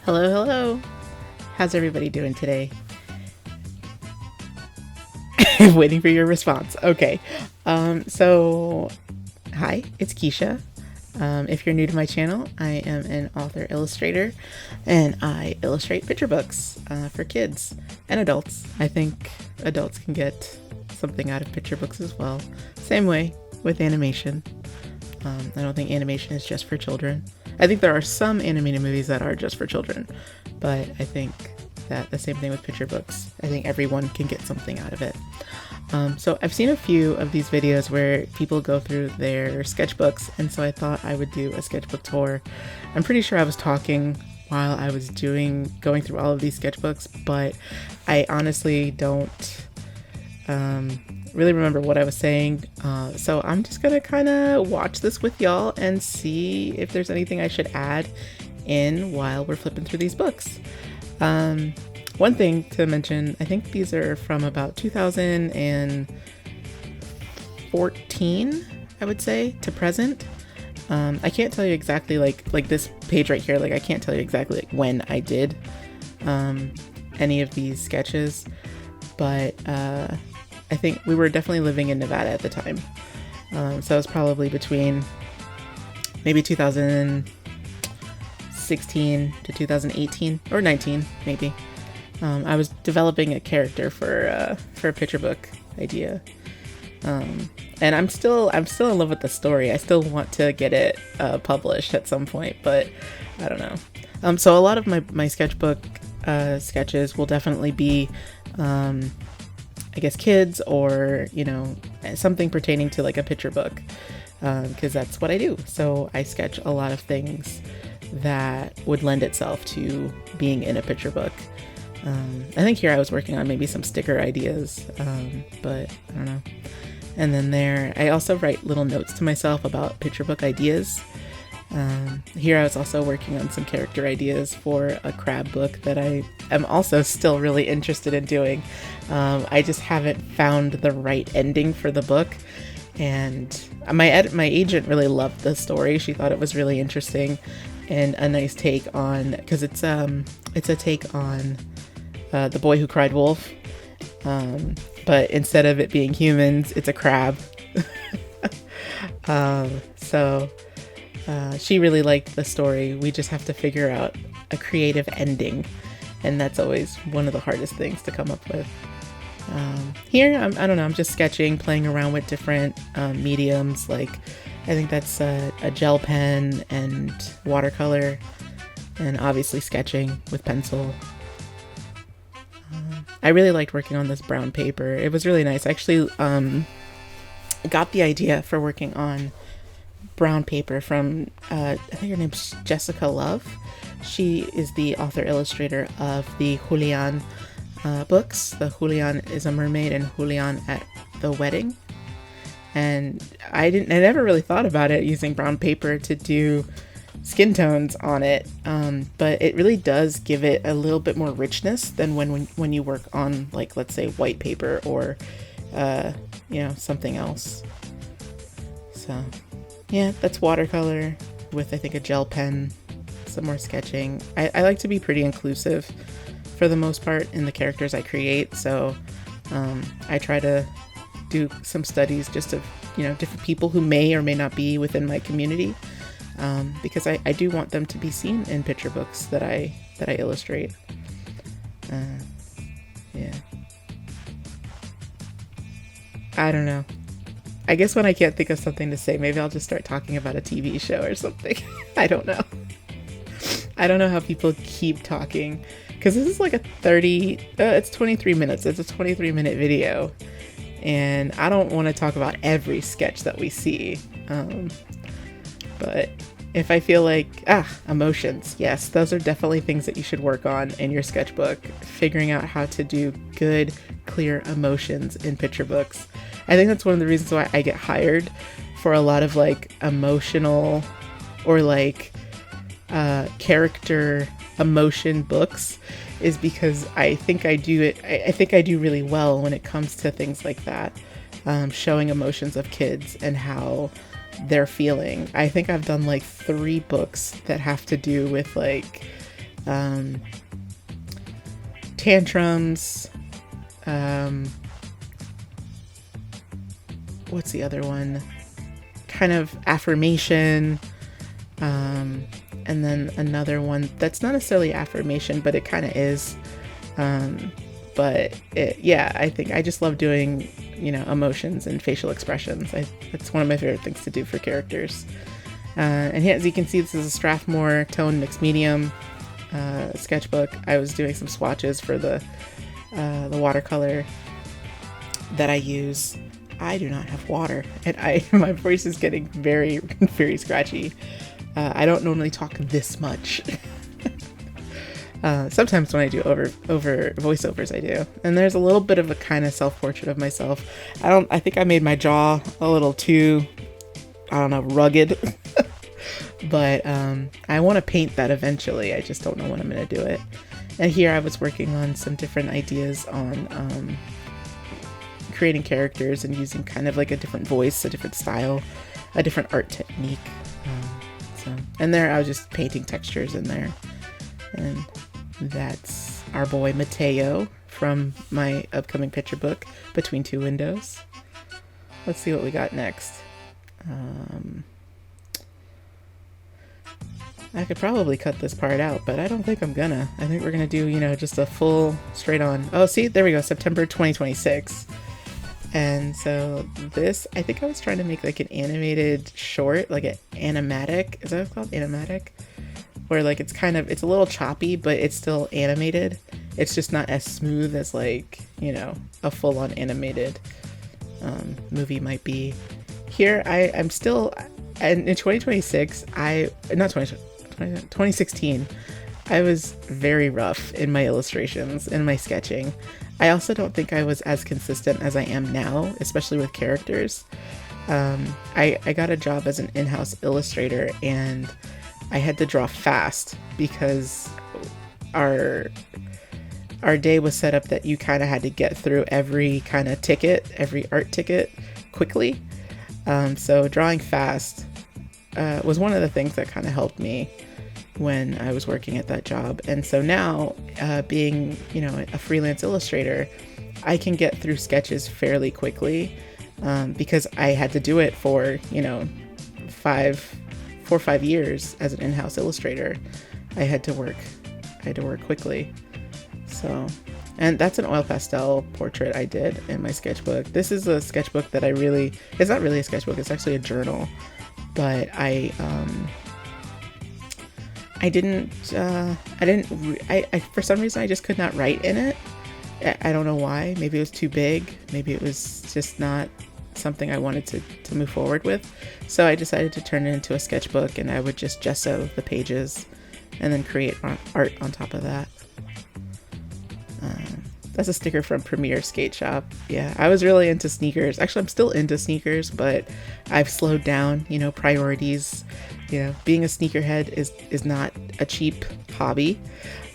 Hello, hello. How's everybody doing today? Waiting for your response. Okay. So hi, it's Keisha. If you're new to my channel, I am an author illustrator and I illustrate picture books for kids and adults. I think adults can get something out of picture books as well. Same way with animation. I don't think animation is just for children. I think there are some animated movies that are just for children, but I think that the same thing with picture books. I think everyone can get something out of it. So I've seen a few of these videos where people go through their sketchbooks, and so I thought I would do a sketchbook tour. I'm pretty sure I was talking while I was going through all of these sketchbooks, but I honestly don't really remember what I was saying. So I'm just gonna kind of watch this with y'all and see if there's anything I should add in while we're flipping through these books. One thing to mention, I think these are from about 2014, I would say, to present. I can't tell you exactly like this page right here, like I can't tell you exactly like when I did any of these sketches, but I think we were definitely living in Nevada at the time. So it was probably between maybe 2016 to 2018 or 19 maybe. I was developing a character for a picture book idea, and I'm still in love with the story. I still want to get it published at some point, but I don't know. So a lot of my sketchbook sketches will definitely be, I guess, kids or something pertaining to like a picture book, because that's what I do. So I sketch a lot of things that would lend itself to being in a picture book. I think here I was working on maybe some sticker ideas, but I don't know. And then there, I also write little notes to myself about picture book ideas. Here I was also working on some character ideas for a crab book that I am also still really interested in doing. I just haven't found the right ending for the book. And my agent really loved the story. She thought it was really interesting and a nice take on, because it's a take on The Boy Who Cried Wolf, but instead of it being humans, it's a crab. So she really liked the story. We just have to figure out a creative ending, and that's always one of the hardest things to come up with. Here, I don't know, I'm just sketching, playing around with different mediums. Like, I think that's a gel pen and watercolor, and obviously sketching with pencil. I really liked working on this brown paper. It was really nice. I actually got the idea for working on brown paper from, I think her name's Jessica Love. She is the author illustrator of the Julian books. The Julian is a mermaid and Julian at the wedding. And I never really thought about it using brown paper to do skin tones on it, but it really does give it a little bit more richness than when you work on, like, let's say white paper or something else. So yeah, that's watercolor with, I think, a gel pen, some more sketching. I like to be pretty inclusive for the most part in the characters I create, so I try to do some studies just of different people who may or may not be within my community, because I do want them to be seen in picture books that I illustrate. Yeah, I don't know. I guess when I can't think of something to say, maybe I'll just start talking about a TV show or something. I don't know. I don't know how people keep talking, because this is like it's 23 minutes. It's a 23-minute video, and I don't want to talk about every sketch that we see. But if I feel like, emotions, yes, those are definitely things that you should work on in your sketchbook, figuring out how to do good, clear emotions in picture books. I think that's one of the reasons why I get hired for a lot of like emotional or like character emotion books, is because I think I do really well when it comes to things like that, showing emotions of kids and how they're feeling. I think I've done like 3 books that have to do with like tantrums. What's the other one? Kind of affirmation. And then another one that's not necessarily affirmation, but it kind of is. But yeah, I think I just love doing, emotions and facial expressions. That's one of my favorite things to do for characters. And here, as you can see, this is a Strathmore tone mixed medium sketchbook. I was doing some swatches for the watercolor that I use. I do not have water, and my voice is getting very, very scratchy. I don't normally talk this much. Sometimes when I do over voiceovers, I do. And there's a little bit of a kind of self-portrait of myself. I think I made my jaw a little too, rugged. But I want to paint that eventually. I just don't know when I'm going to do it. And here I was working on some different ideas on creating characters and using kind of like a different voice, a different style, a different art technique. And there I was just painting textures in there. And that's our boy Mateo from my upcoming picture book, Between Two Windows. Let's see what we got next. I could probably cut this part out, but I don't think I'm gonna. I think we're gonna do, just a full straight on. Oh, see, there we go, September 2026. And so this, I think I was trying to make like an animated short, like an animatic. Is that what it's called? Animatic? Where like it's a little choppy, but it's still animated. It's just not as smooth as like, a full-on animated movie might be. Here, I'm still, and in 2026, 2016, I was very rough in my illustrations and my sketching. I also don't think I was as consistent as I am now, especially with characters. I got a job as an in-house illustrator, and I had to draw fast because our day was set up that you kind of had to get through every kind of ticket, every art ticket quickly. So drawing fast was one of the things that kind of helped me when I was working at that job. And so now, being, a freelance illustrator, I can get through sketches fairly quickly because I had to do it for, 4 or 5 years as an in-house illustrator. I had to work quickly. So, and that's an oil pastel portrait I did in my sketchbook. This is a sketchbook that it's not really a sketchbook, it's actually a journal, but I for some reason I just could not write in it. I don't know why. Maybe it was too big. Maybe it was just not something I wanted to move forward with. So I decided to turn it into a sketchbook, and I would just gesso the pages and then create art on top of that. That's a sticker from Premier Skate Shop. Yeah, I was really into sneakers. Actually, I'm still into sneakers, but I've slowed down, priorities. Being a sneakerhead is not a cheap hobby.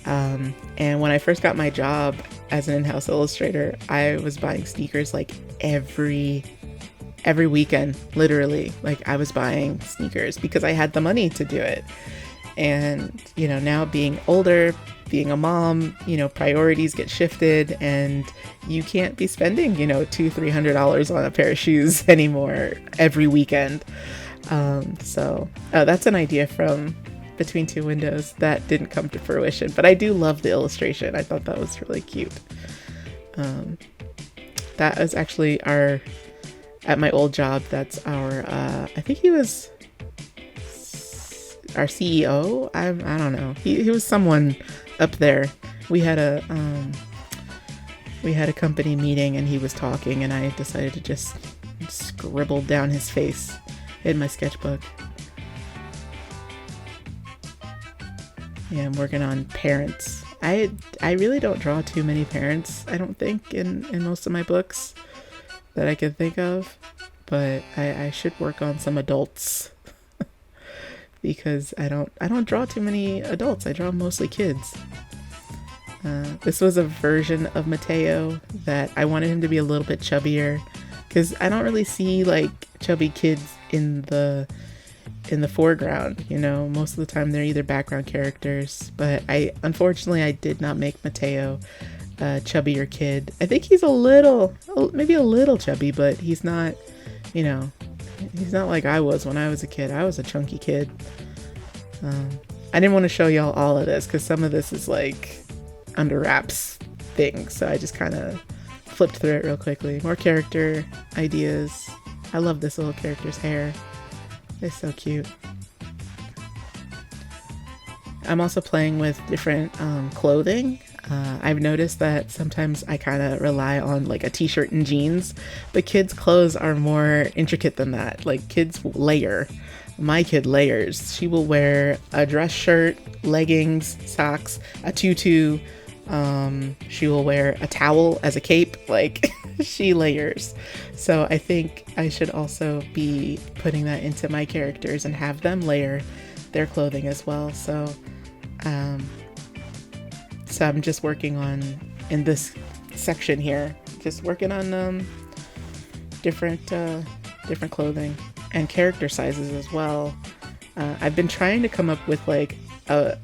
And when I first got my job as an in-house illustrator, I was buying sneakers like every weekend, literally. Like I was buying sneakers because I had the money to do it. And, now being older, being a mom, priorities get shifted, and you can't be spending, $200-$300 on a pair of shoes anymore every weekend. So that's an idea from Between Two Windows that didn't come to fruition, but I do love the illustration. I thought that was really cute. That was actually at my old job, that's our, I think he was our CEO. I don't know. He was someone up there. We had a company meeting, and he was talking, and I decided to just scribble down his face in my sketchbook. Yeah, I'm working on parents. I really don't draw too many parents, I don't think, in most of my books that I can think of, but I should work on some adults because I don't draw too many adults. I draw mostly kids. This was a version of Mateo that I wanted him to be a little bit chubbier, because I don't really see like chubby kids in the in the foreground. You know, most of the time they're either background characters, but unfortunately I did not make Mateo a chubbier kid. I think he's maybe a little chubby, but he's not, you know, he's not like I was when I was a kid. I was a chunky kid. I didn't want to show y'all all of this because some of this is like under wraps thing, so I just kind of flipped through it real quickly. More character ideas. I love this little character's hair. It's so cute. I'm also playing with different clothing. I've noticed that sometimes I kind of rely on like a t-shirt and jeans, but kids' clothes are more intricate than that. Like kids layer. My kid layers. She will wear a dress shirt, leggings, socks, a tutu. She will wear a towel as a cape. Like she layers. So I think I should also be putting that into my characters and have them layer their clothing as well. So I'm just working on, in this section here, just working on different clothing and character sizes as well. I've been trying to come up with like I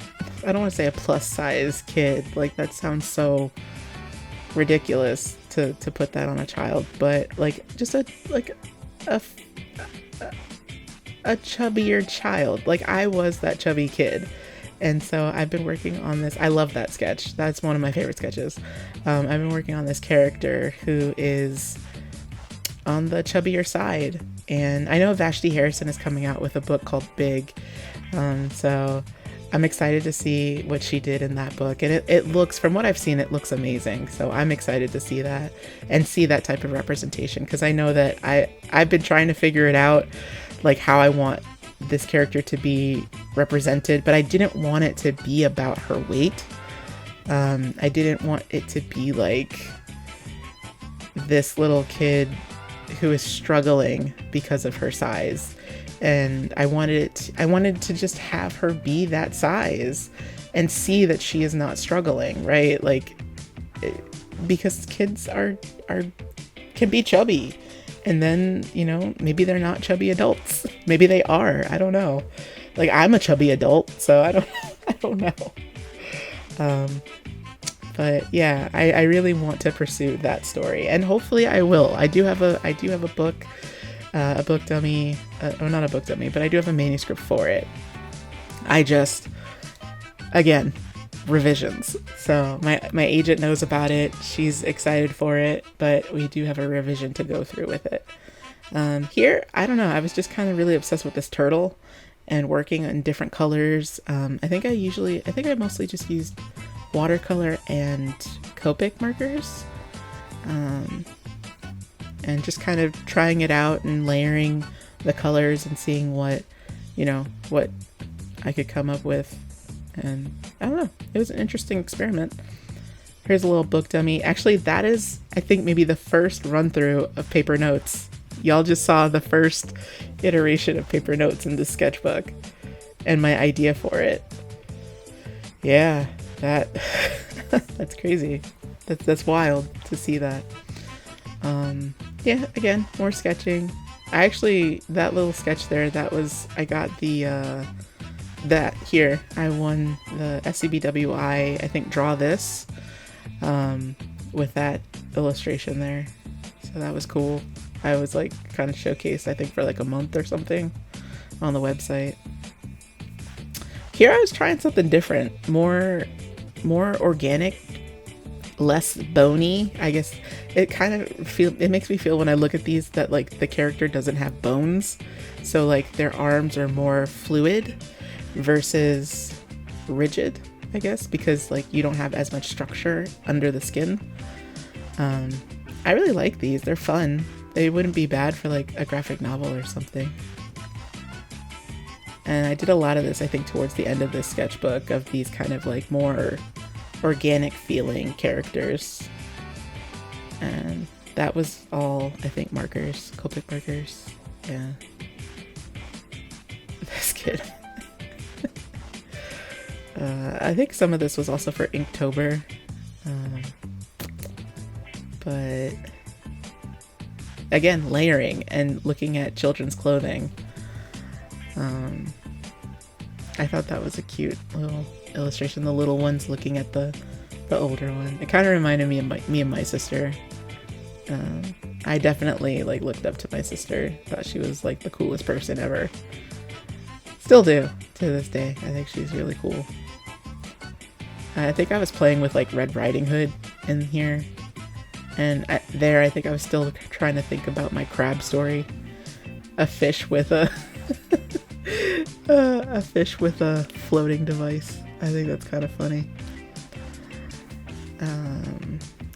don't want to say a plus size kid, like that sounds so ridiculous to put that on a child, but like just a chubbier child. Like I was that chubby kid. And so I've been working on this. I love that sketch. That's one of my favorite sketches. I've been working on this character who is on the chubbier side. And I know Vashti Harrison is coming out with a book called Big. So I'm excited to see what she did in that book. And it looks, from what I've seen, it looks amazing. So I'm excited to see that and see that type of representation. Because I know that I've been trying to figure it out, like how I want this character to be represented, but I didn't want it to be about her weight. I didn't want it to be like this little kid who is struggling because of her size, and I wanted to just have her be that size and see that she is not struggling, right? Like, because kids can be chubby. And then, you know, maybe they're not chubby adults. Maybe they are. I don't know. Like, I'm a chubby adult, so I don't know. But yeah, I really want to pursue that story, and hopefully I will. I do have a book, a book dummy, or not a book dummy, but I do have a manuscript for it. I just, again, revisions. So my agent knows about it. She's excited for it, but we do have a revision to go through with it. Here, I don't know. I was just kind of really obsessed with this turtle and working in different colors. I think I mostly just used watercolor and Copic markers. And just kind of trying it out and layering the colors and seeing what I could come up with. And I don't know, it was an interesting experiment. Here's a little book dummy. Actually, that is, I think, maybe the first run through of paper notes. Y'all just saw the first iteration of paper notes in this sketchbook and my idea for it. Yeah, that's crazy. That's wild to see that. Yeah, again, more sketching. That little sketch there, I got that here. I won the SCBWI, I think, Draw This, with that illustration there. So that was cool. I was like kind of showcased, I think, for like a month or something on the website. Here I was trying something different, more organic, less bony. I guess it makes me feel when I look at these that like the character doesn't have bones. So like their arms are more fluid versus rigid, I guess, because like you don't have as much structure under the skin. I really like these. They're fun. They wouldn't be bad for like a graphic novel or something. And I did a lot of this, I think, towards the end of this sketchbook, of these kind of like more organic feeling characters. And that was all, I think, markers, Copic markers. Yeah. This kid. I think some of this was also for Inktober. But again, layering and looking at children's clothing. I thought that was a cute little illustration. The little ones looking at the older one. It kind of reminded me of me and my sister. I definitely like looked up to my sister. Thought she was like the coolest person ever. Still do to this day. I think she's really cool. I think I was playing with like Red Riding Hood in here, and I think I was still trying to think about my crab story. A fish with a a fish with a floating device. I think that's kind of funny.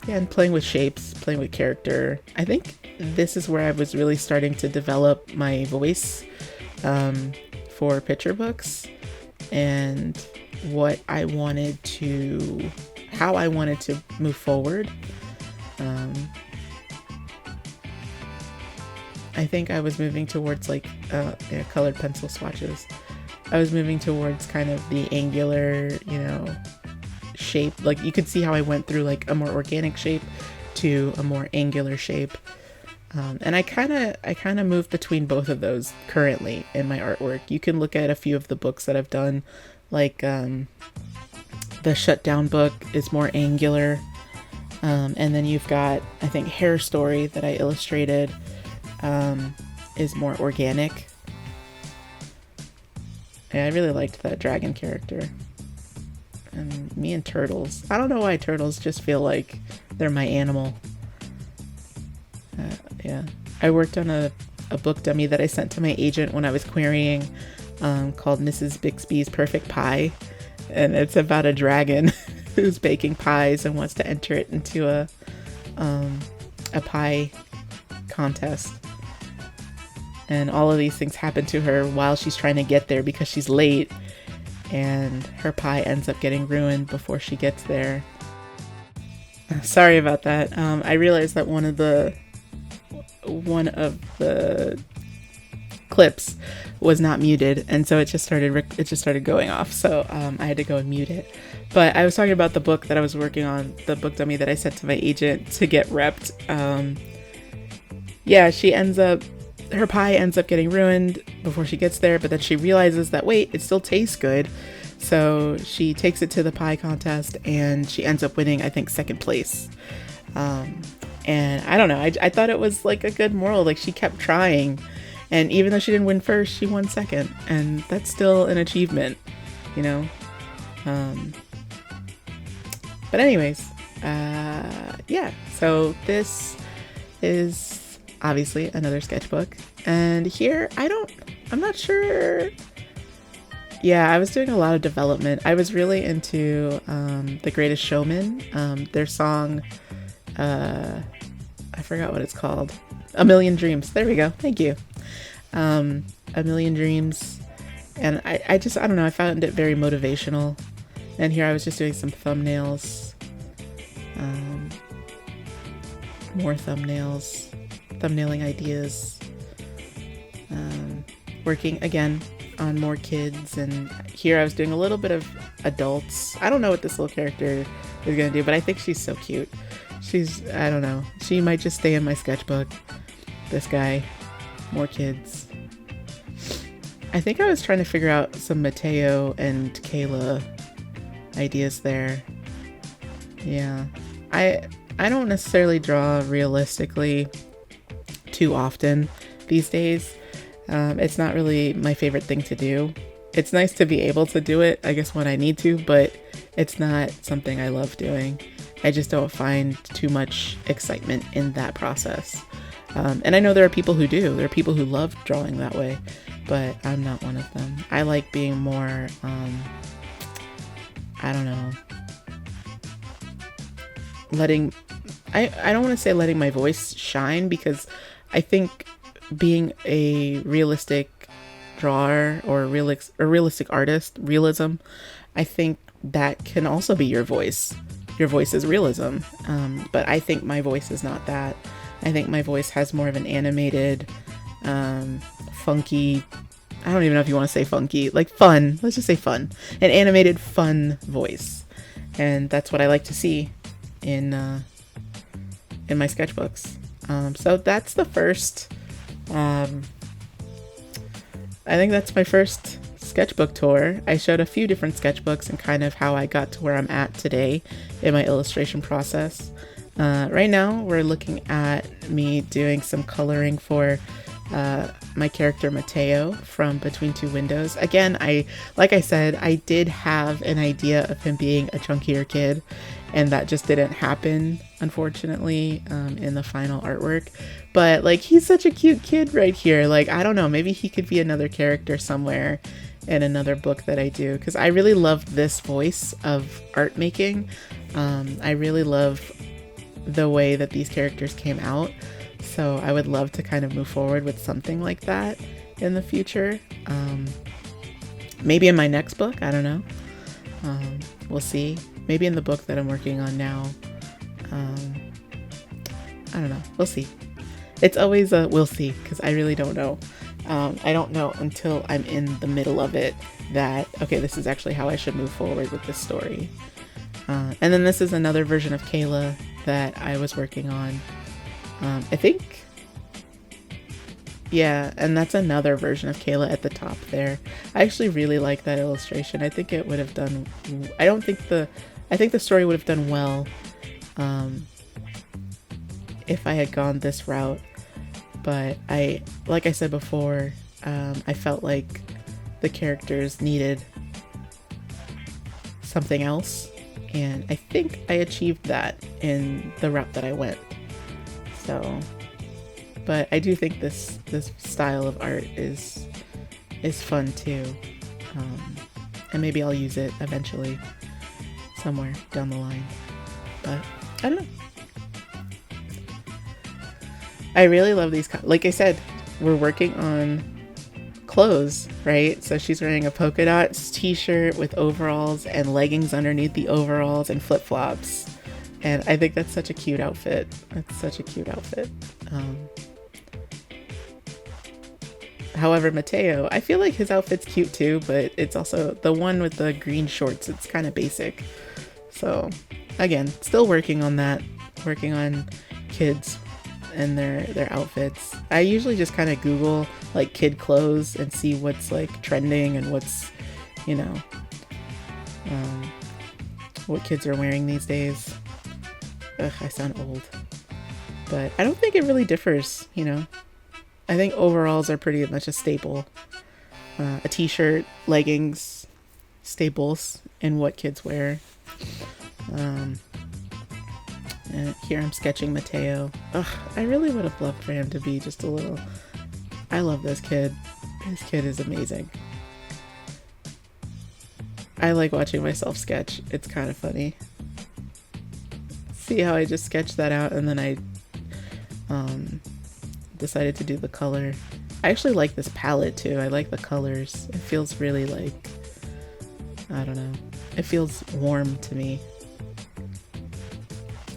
Yeah, and playing with shapes, playing with character. I think this is where I was really starting to develop my voice for picture books, and how I wanted to move forward. I think I was moving towards like colored pencil swatches. I was moving towards kind of the angular, shape. Like you could see how I went through like a more organic shape to a more angular shape. And I kind of move between both of those currently in my artwork. You can look at a few of the books that I've done, like the Shutdown book is more angular. And then you've got, I think, Hair Story that I illustrated is more organic. Yeah, I really liked that dragon character. And me and turtles. I don't know why turtles just feel like they're my animal. Yeah. I worked on a book dummy that I sent to my agent when I was querying called Mrs. Bixby's Perfect Pie. And it's about a dragon who's baking pies and wants to enter it into a pie contest. And all of these things happen to her while she's trying to get there because she's late. And her pie ends up getting ruined before she gets there. Sorry about that. I realized that one of the clips was not muted, and so it just started going off. So I had to go and mute it. But I was talking about the book that I was working on, the book dummy that I sent to my agent to get repped. Her pie ends up getting ruined before she gets there, but then she realizes that, wait, it still tastes good. So she takes it to the pie contest and she ends up winning, I think, second place. And I don't know, I thought it was like a good moral. Like she kept trying, and even though she didn't win first, she won second, and that's still an achievement, But anyways, yeah, so this is obviously another sketchbook, and here I'm not sure. Yeah, I was doing a lot of development. I was really into The Greatest Showman, their song, I forgot what it's called, A Million Dreams. There we go, thank you. A Million Dreams, and I don't know, I found it very motivational. And here I was just doing some thumbnails, more thumbnailing ideas, working again on more kids, and here I was doing a little bit of adults. I don't know what this little character is gonna do, but I think she's so cute. I don't know, she might just stay in my sketchbook. This guy, more kids. I think I was trying to figure out some Mateo and Kayla ideas there. Yeah, I don't necessarily draw realistically too often these days. It's not really my favorite thing to do. It's nice to be able to do it, I guess, when I need to, but it's not something I love doing. I just don't find too much excitement in that process. And I know there are people who do. There are people who love drawing that way, but I'm not one of them. I like being more, I don't know, I don't want to say letting my voice shine, because I think being a realistic drawer or a realistic artist, realism, I think that can also be your voice. Your voice is realism, but I think my voice is not that. I think my voice has more of an animated, funky, I don't even know if you want to say funky, like fun, let's just say fun, an animated fun voice. And that's what I like to see in my sketchbooks. So that's the first I think that's my first sketchbook tour. I showed a few different sketchbooks and kind of how I got to where I'm at today in my illustration process. Right now, we're looking at me doing some coloring for my character Mateo from Between Two Windows. Again, like I said, I did have an idea of him being a chunkier kid, and that just didn't happen, unfortunately, in the final artwork. But like, he's such a cute kid right here. Like, I don't know, maybe he could be another character somewhere in another book that I do, because I really love this voice of art making. I really love the way that these characters came out. So I would love to kind of move forward with something like that in the future. Maybe in my next book, I don't know. We'll see. Maybe in the book that I'm working on now. I don't know. We'll see. It's always a we'll see, because I really don't know. I don't know until I'm in the middle of it that, okay, this is actually how I should move forward with this story. And then this is another version of Kayla that I was working on. I think, yeah, and that's another version of Kayla at the top there. I actually really like that illustration. I think it would have done, I think the story would have done well if I had gone this route. But like I said before, I felt like the characters needed something else, and I think I achieved that in the route that I went. So, but I do think this style of art is fun too, and maybe I'll use it eventually somewhere down the line. But I don't know. I really love these. Like I said, we're working on clothes, right? So she's wearing a polka dot t-shirt with overalls and leggings underneath the overalls and flip-flops. And I think that's such a cute outfit. That's such a cute outfit. However, Mateo, I feel like his outfit's cute too, but it's also the one with the green shorts. It's kind of basic. So again, still working on that, working on kids and their outfits. I usually just kind of Google like kid clothes and see what's like trending and what's, you know, what kids are wearing these days. Ugh, I sound old. But I don't think it really differs, you know. I think overalls are pretty much a staple. A t-shirt, leggings, staples in what kids wear. And here I'm sketching Mateo. Ugh, I really would have loved for him to be just a little... I love this kid. This kid is amazing. I like watching myself sketch. It's kind of funny. See how I just sketched that out and then I decided to do the color. I actually like this palette too. I like the colors. It feels really like... I don't know. It feels warm to me.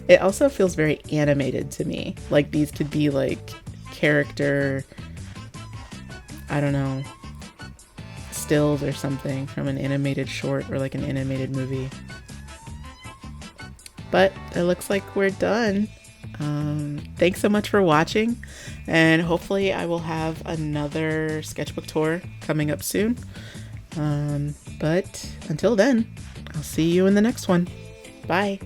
It also feels very animated to me. Like these could be like character, I don't know, stills or something from an animated short or like an animated movie. But it looks like we're done. Thanks so much for watching, and hopefully I will have another sketchbook tour coming up soon. But until then, I'll see you in the next one. Bye.